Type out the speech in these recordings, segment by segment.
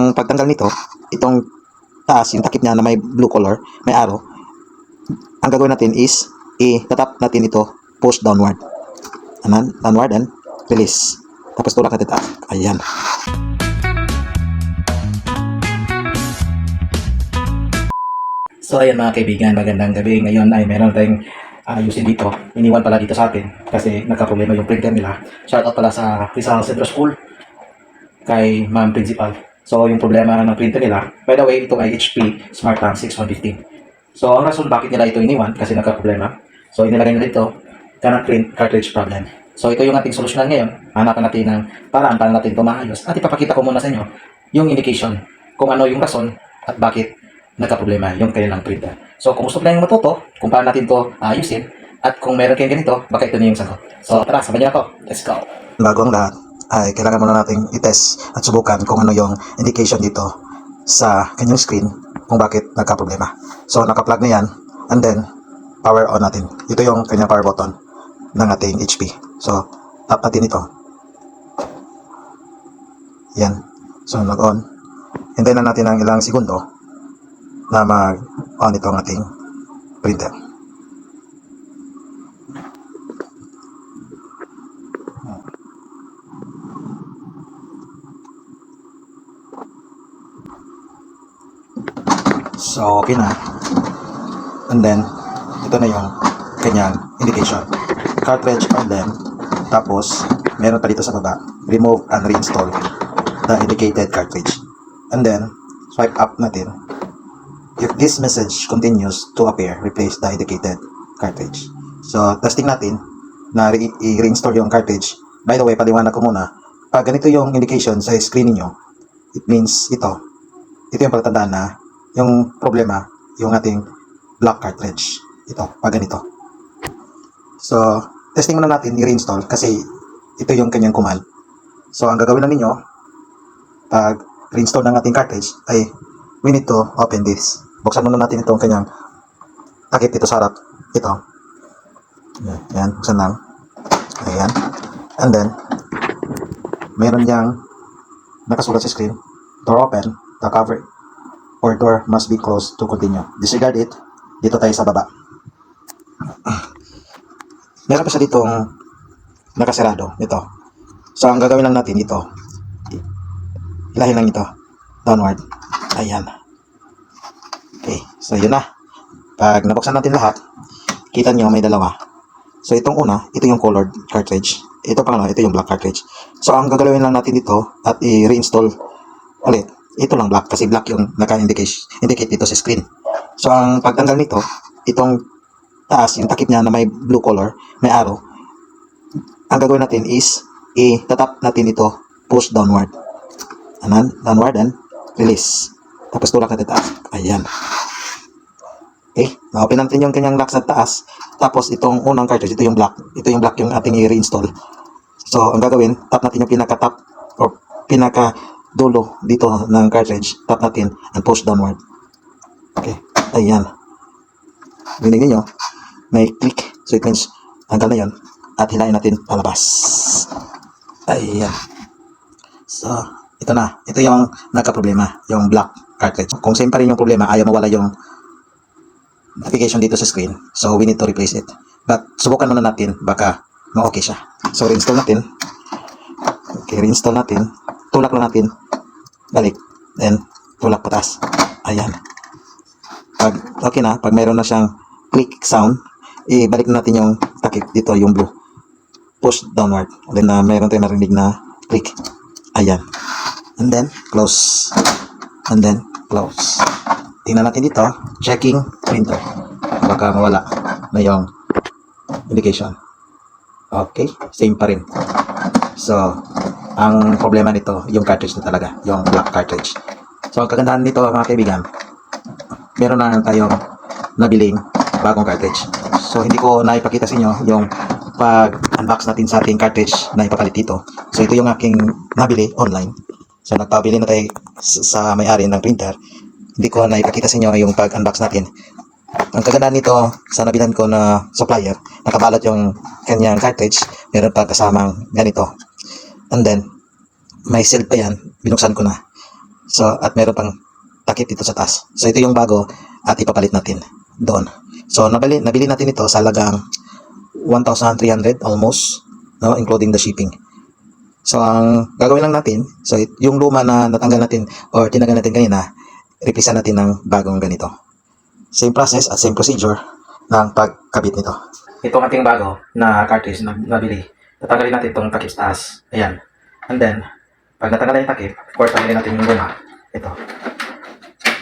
ang pagtanggal nito, itong taas, yung takip niya na may blue color, may arrow, ang gagawin natin is, i-tap natin ito, push downward. Anan, downward and release. Tapos tulak natin taas. Ayan. So ayan mga kaibigan, magandang gabi. Ngayon ay meron tayong ayusin dito. Iniwan pala dito sa atin kasi nagka-problema yung printer nila. Shoutout pala sa Rizal Central School kay Ma'am Principal. So yung problema ng printer nila, by the way, ito ay HP SmartTank 6115. So ang rason bakit nila ito iniwan kasi nagka-problema. So inilagay nila ito, cannot print cartridge problem. So ito yung ating solusyonan ngayon. Hanapan natin ng paraan para natin ito maayos. At ipapakita ko muna sa inyo yung indication kung ano yung rason at bakit nagka-problema yung kanilang printer. So kung gusto nyo matuto kung paano natin ito ayusin at kung meron kayong ganito, baka ito na yung sagot. So tara, sabayan niyo ako. Let's go. Bago ang lahat, ay kailangan muna natin i-test at subukan kung ano yung indication dito sa kanyang screen kung bakit nagka-problema. So naka-plug na yan and then power on natin. Ito yung kanyang power button ng ating HP. So tap natin ito. Yan. So nag-on. Hintayin na natin ng ilang segundo na mag-on itong ating printer. So, okay na. And then, ito na yung kanyang indication. Cartridge problem. Tapos, meron pa dito sa baba. Remove and reinstall the indicated cartridge. And then, swipe up natin. If this message continues to appear, replace the indicated cartridge. So, testing natin na i-reinstall yung cartridge. By the way, paliwanag ko muna. Pag ganito yung indication sa screen niyo, it means ito. Ito yung palatandaan na yung problema, yung ating black cartridge. Ito, pag ganito. So, testing muna natin i-reinstall kasi ito yung kanyang command. So, ang gagawin na ninyo, pag reinstall ng ating cartridge, ay we need to open this. Buksan muna natin itong kanyang takip dito sa harap. Ito. Ayan, buksan lang. Ayan. And then, meron diyang nakasulat sa screen. Door open, the cover or door must be closed to continue. Disregard it. Dito tayo sa baba. Meron pa siya ditong nakasarado. Ito. So, ang gagawin lang natin ito. Hilahin lang ito. Downward. Ayan. Okay, so yun na. Pag nabuksan natin lahat, kita nyo may dalawa. So itong una, ito yung colored cartridge. Ito pangalawa, ito yung black cartridge. So ang gagawin lang natin dito at i-reinstall ulit. Ito lang black kasi black yung naka-indicate dito sa screen. So ang pagtanggal nito, itong taas, yung takip niya na may blue color, may arrow. Ang gagawin natin is i-tap natin ito, push downward. Anan, downward and release. Tapos tulak natin taas. Ayan. Okay. Na-open natin yung kanyang lock sa taas. Tapos itong unang cartridge, ito yung black. Ito yung black yung ating i-reinstall. So, ang gagawin, tap natin yung pinaka-tap or pinaka-dulo dito ng cartridge. Tap natin and push downward. Okay. Ayan. Rinig niyo, may click. So, it means tanggal na yun. At hilahin natin palabas. Ayan. So, ito na. Ito yung nagka-problema. Yung black cartridge. Kung same pa rin yung problema, ayaw mawala yung application dito sa screen. So, we need to replace it. But, subukan muna natin. Baka ma-okay siya. So, reinstall natin. Okay, reinstall natin. Tulak lang natin. Balik. Then, tulak patas. Ayan. Pag okay na, pag mayroon na siyang click sound, ibalik na natin yung takip dito, yung blue. Push downward. Then, mayroon tayong narinig na click. Ayan. And then, close. And then, close. Tingnan natin dito. Checking printer. Baka mawala na yung indication. Okay. Same pa rin. So, ang problema nito, yung cartridge na talaga. Yung black cartridge. So, ang kagandahan nito, mga kaibigan, meron na tayong nabiling bagong cartridge. So, hindi ko naipakita sa inyo yung pag-unbox natin sa ating cartridge na ipapalit dito. So, ito yung aking nabili online. So, nagpabili na tayo sa may-ari ng printer. Hindi ko na ipakita sa inyo yung pag-unbox natin. Ang kagandahan nito sa nabilan ko na supplier, nakabalot yung kanyang cartridge. Meron pa kasamang ganito. And then, may seal pa yan. Binuksan ko na. So, at meron pang takip dito sa taas. So, ito yung bago at ipapalit natin doon. So, nabili natin ito sa halagang 1,300 almost, no, including the shipping. So, ang gagawin lang natin, so yung luma na natanggal natin or tinagal natin kanina, replace natin ng bagong ganito. Same process at same procedure ng pagkabit nito. Itong ating bago na cartridge na nabili, tatanggalin natin itong takip sa taas. Ayan. And then, pag natanggal na yung takip, of course, tanggalin natin yung luma. Ito.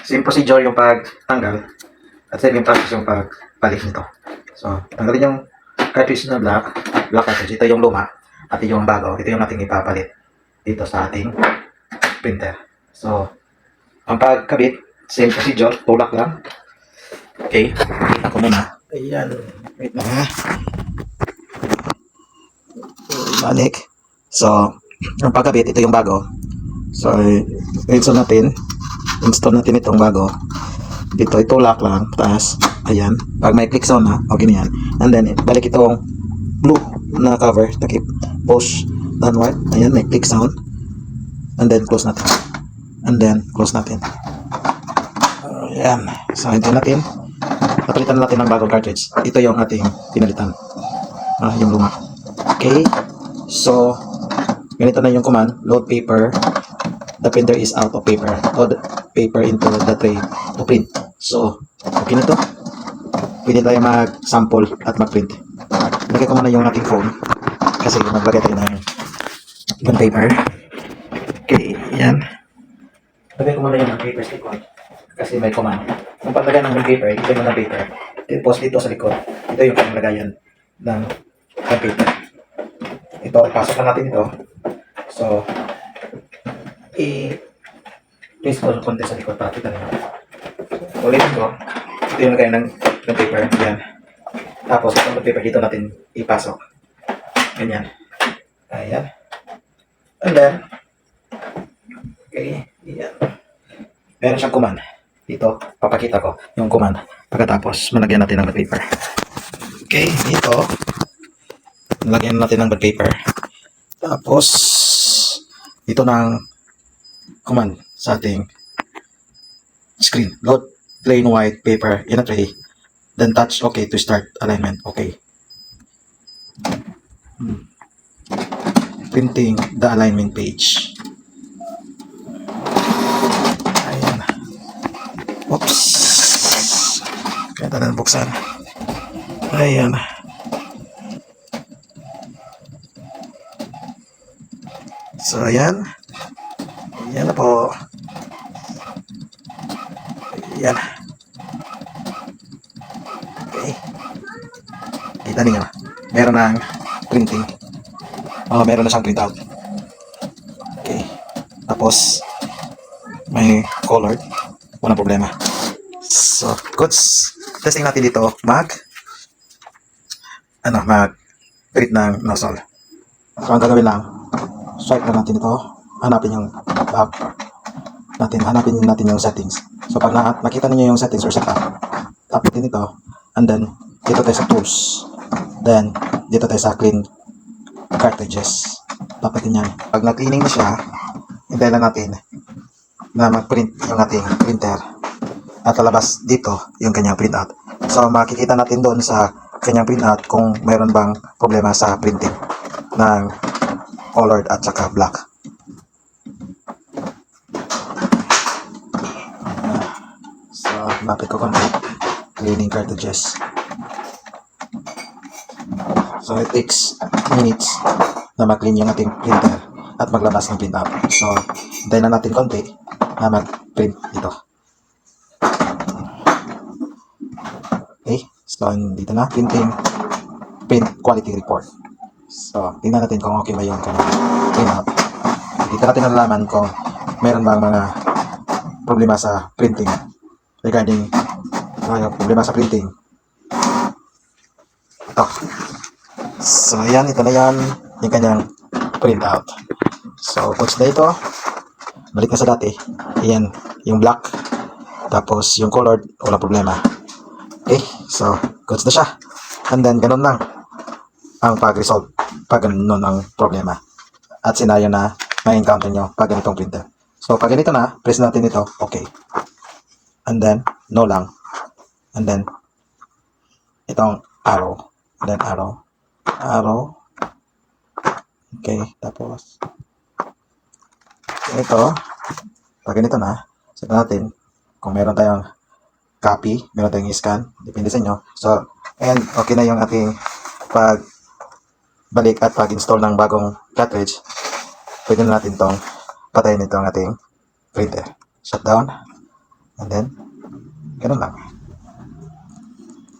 Same procedure yung pagtanggal at same yung process yung pagpalit nito. So, tanggalin yung cartridge na black cartridge. Ito yung luma at yung bago. Ito yung ating ipapalit dito sa ating printer. So, ang pagkabit, same procedure, tulak lang. Okay, kita ko muna. Ayan, wait lang ha. Balik. So, ang pagkabit, ito yung bago. So, install natin itong bago. Dito, itulak lang, taas. Ayan, pag may click sound na, okay na yan. And then, balik itong blue na cover, takip, push downward. Ayan, may click sound. And then, close natin. And then, close natin. Ayan, so, ito natin. Napalitan natin ng bagong cartridge. Ito yung ating pinalitan. Yung luma. Okay. So, ganito na yung command. Load paper. The printer is out of paper. Load paper into the tray to print. So, okay na to. Pwede tayo mag-sample at mag-print. Lagay ko muna yung ating phone. Kasi maglagay tayo ng bond paper. Okay, yan. Lagay ko muna yung paper stick on. Kasi may command. Kung paglagay ng paper, ito yung paper. Tapos dito sa likod, ito yung panglagayan ng paper. Ito, ipasok na natin ito. So, place ko konti sa likod para kita nyo. Ulitin ko, ito yung lagayan ng paper. Yan. Tapos, itong paper dito natin ipasok. Ganyan. Ayan. And then, okay, yan. Meron siyang command. Dito, papakita ko yung command. Pagkatapos, malagyan natin ng paper. Okay, dito, malagyan natin ng paper. Tapos, ito ng command sa ating screen. Load plain white paper in a tray. Then touch OK to start alignment. Okay. Printing the alignment page. Oops. Kaya tayo buksan. Ayan. So, ayan. Ayan na po. Ayan. Okay. Kita niyo. Meron ng printing. Meron na siyang printout. Okay. Tapos, may colored. Walang problema. So, goods. Testing natin dito. Mag-print ng nozzle. So, ang gagawin lang, swipe lang natin ito. Hanapin yung back natin. Hanapin natin yung settings. So, pag nakita niyo yung settings or setup, tap natin ito. And then, dito tayo sa tools. Then, dito tayo sa clean cartridges. Tap natin yan. Pag na-cleaning na siya, hintayin lang natin na mag-print yung ating printer at lalabas dito yung kanyang printout. So, makikita natin doon sa kanyang printout kung mayroon bang problema sa printing ng colored at saka black. So, mapit ko konti. Cleaning cartridges. So, it takes minutes na mag-clean yung ating printer at maglabas ng printout. So, hintayin na natin konti na mag-print ito. Okay, so dito na, print quality report. So, tingnan natin kung okay ba yung printout. Dito natin nalalaman kung meron bang mga problema sa printing regarding problema sa printing. Ito. So, ayan, ito na yan yung kanyang printout. So, goods na ito. Balik na sa dati. Ayan, yung black. Tapos, yung colored, wala problema. Okay, so, goods na siya. And then, ganun lang ang pag-resolve pag ganun ang problema. At scenario na na-encounter nyo pag ganitong printer. So, pag ganito na, press natin ito. Okay. And then, no lang. And then, itong arrow. And then, arrow. Arrow. Okay. Tapos, ito. Pag ganito na, set natin. Kung meron tayong copy, meron tayong scan. Depende sa inyo. So, and okay na yung ating pagbalik at pag-install ng bagong cartridge. Pwede na natin tong patayin itong ating printer. Shutdown. And then, ganun lang.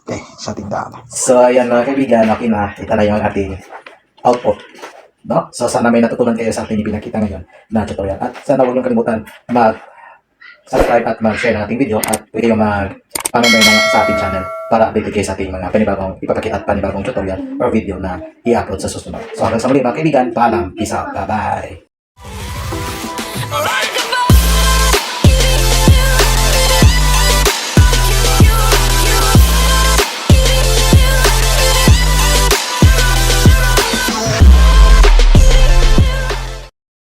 Okay, shutting down. So, ayan mga kaibigan, okay na. Ito na yung ating output. No? So, sana may natutunan kayo sa ating ipinakita ngayon na tutorial. At sana huwag niyong kalimutan mag-subscribe at mag-share ng ating video at pwede yung mag-panood sa ating channel para update kayo sa ating mga panibagong ipapakita at panibagong tutorial or video na i-upload sa susunod. So, hanggang sa muli mga kaibigan, paalam. Peace out. Bye-bye.